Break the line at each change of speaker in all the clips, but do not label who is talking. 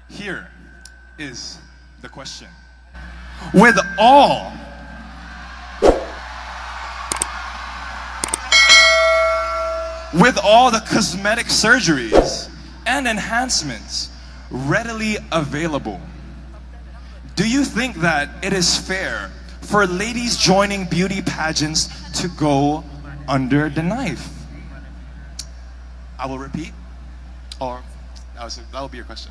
Here is the question. With all the cosmetic surgeries and enhancements readily available, do you think that it is fair for ladies joining beauty pageants to go under the knife? I will repeat, or that will be your question.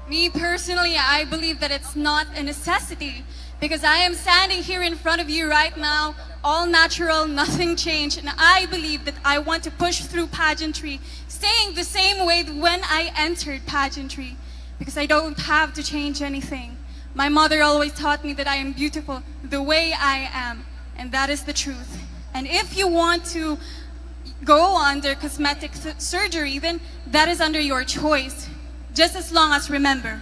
Me personally, I believe that it's not a necessity because I am standing here in front of you right now, all natural, nothing changed, and I believe that I want to push through pageantry, staying the same way when I entered pageantry because I don't have to change anything. My mother always taught me that I am beautiful the way I am, and that is the truth. And if you want to go under cosmetic surgery, then that is under your choice. Just as long as, remember,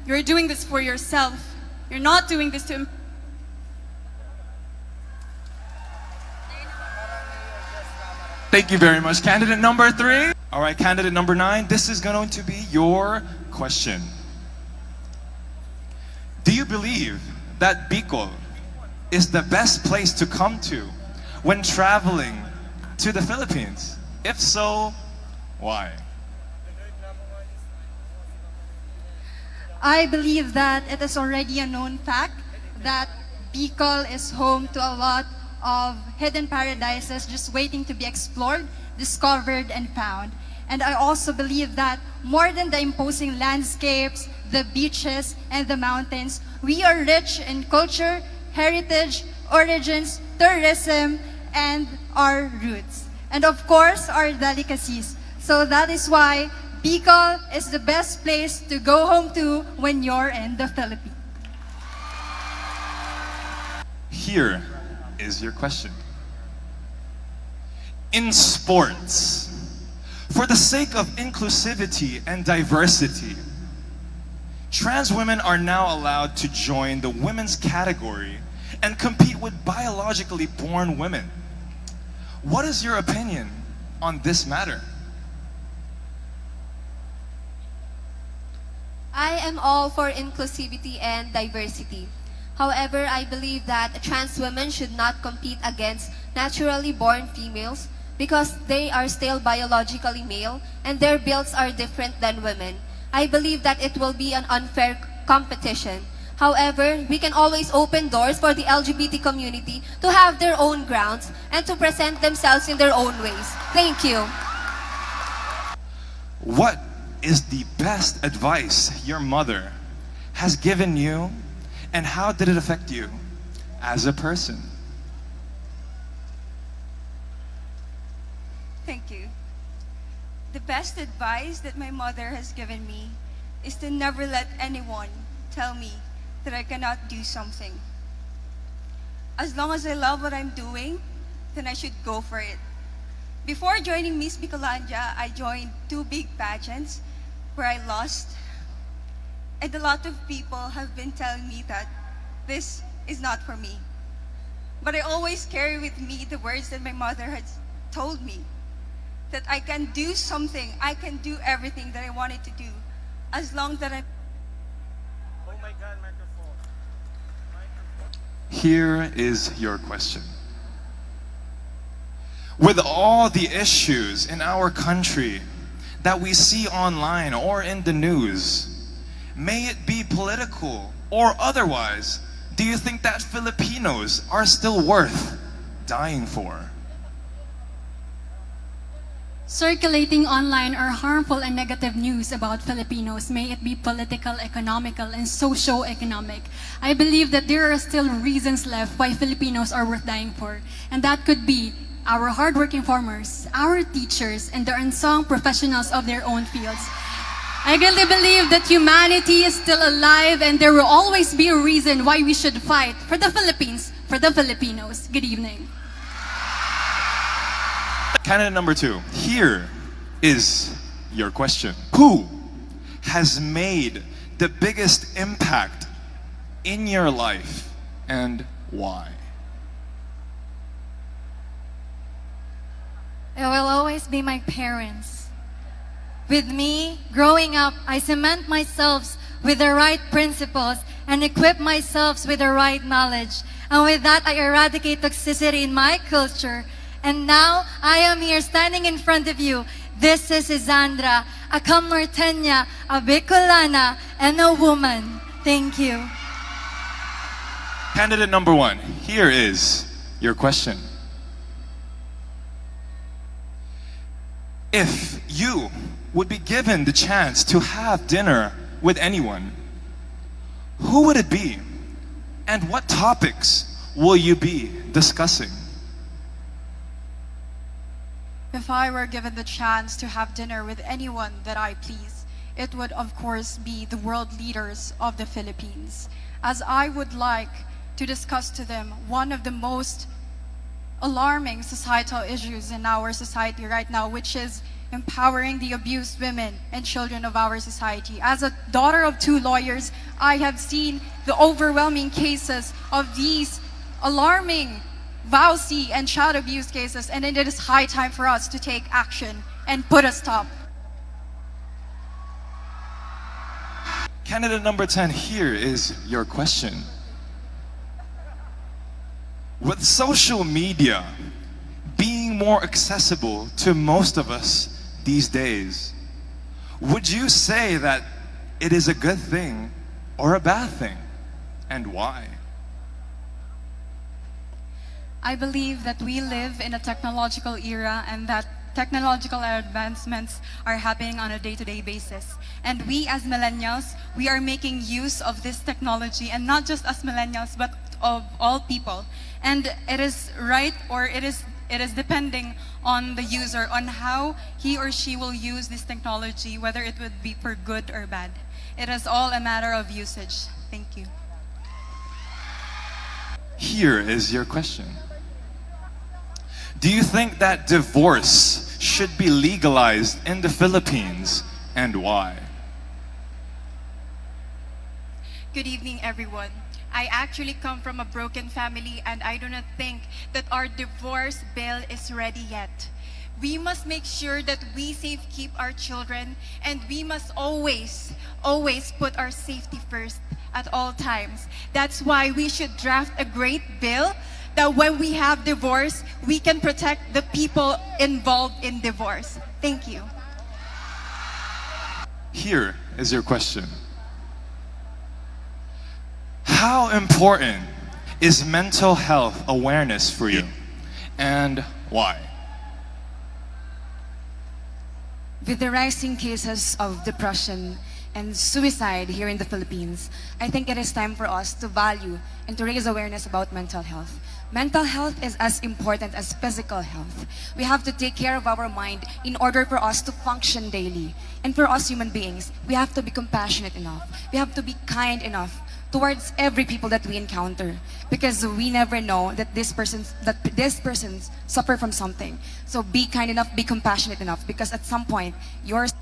you're doing this for yourself. You're not doing this to...
Thank you very much. Candidate number 3. All right, candidate number 9, this is going to be your question. Do you believe that Bicol is the best place to come to when traveling to the Philippines? If so, why?
I believe that it is already a known fact that Bicol is home to a lot of hidden paradises just waiting to be explored, discovered, and found. And I also believe that more than the imposing landscapes, the beaches, and the mountains, we are rich in culture, heritage, origins, tourism, and our roots. And of course, our delicacies. So that is why Bicol is the best place to go home to when you're in the Philippines.
Here is your question. In sports, for the sake of inclusivity and diversity, trans women are now allowed to join the women's category and compete with biologically born women. What is your opinion on this matter?
I am all for inclusivity and diversity. However, I believe that trans women should not compete against naturally born females because they are still biologically male and their builds are different than women. I believe that it will be an unfair competition. However, we can always open doors for the LGBT community to have their own grounds and to present themselves in their own ways. Thank you.
What is the best advice your mother has given you, and how did it affect you as a person?
Thank you. The best advice that my mother has given me is to never let anyone tell me that I cannot do something. As long as I love what I'm doing, then I should go for it. Before joining Ms Bicolandia, I joined 2 big pageants where I lost. And a lot of people have been telling me that this is not for me. But I always carry with me the words that my mother has told me, that I can do something, I can do everything that I wanted to do, as long that I...
Oh my God, microphone.
Here is your question. With all the issues in our country that we see online or in the news, may it be political or otherwise, do you think that Filipinos are still worth dying for?
Circulating online are harmful and negative news about Filipinos, may it be political, economical, and socio-economic. I believe that there are still reasons left why Filipinos are worth dying for, and that could be our hardworking farmers, our teachers, and the unsung professionals of their own fields. I really believe that humanity is still alive and there will always be a reason why we should fight for the Philippines, for the Filipinos. Good evening.
Candidate number 2, here is your question. Who has made the biggest impact in your life and why?
It will always be my parents. With me, growing up, I cement myself with the right principles and equip myself with the right knowledge. And with that, I eradicate toxicity in my culture. And now, I am here standing in front of you. This is Isandra, a Norteña, a Bicolana, and a woman. Thank you.
Candidate number 1, here is your question. If you would be given the chance to have dinner with anyone, who would it be? And what topics will you be discussing?
If I were given the chance to have dinner with anyone that I please, it would of course be the world leaders of the Philippines, as I would like to discuss to them one of the most alarming societal issues in our society right now, which is empowering the abused women and children of our society. As a daughter of 2 lawyers, I have seen the overwhelming cases of these alarming VAUC and child abuse cases, and it is high time for us to take action and put a stop.
Candidate number 10, here is your question. With social media being more accessible to most of us these days, would you say that it is a good thing or a bad thing, and why?
I believe that we live in a technological era and that technological advancements are happening on a day-to-day basis. And we as millennials, we are making use of this technology, and not just as millennials, but of all people. And it is right, or it is depending on the user, on how he or she will use this technology, whether it would be for good or bad. It is all a matter of usage. Thank you.
Here is your question. Do you think that divorce should be legalized in the Philippines, and why?
Good evening, everyone. I actually come from a broken family, and I do not think that our divorce bill is ready yet. We must make sure that we safekeep our children, and we must always put our safety first at all times. That's why we should draft a great bill that when we have divorce, we can protect the people involved in divorce. Thank you.
Here is your question. How important is mental health awareness for you, and why?
With the rising cases of depression and suicide here in the Philippines, I think it is time for us to value and to raise awareness about mental health. Mental health is as important as physical health. We have to take care of our mind in order for us to function daily. And for us human beings, we have to be compassionate enough. We have to be kind enough towards every people that we encounter, because we never know that this person's suffer from something. So be kind enough, be compassionate enough, because at some point, yours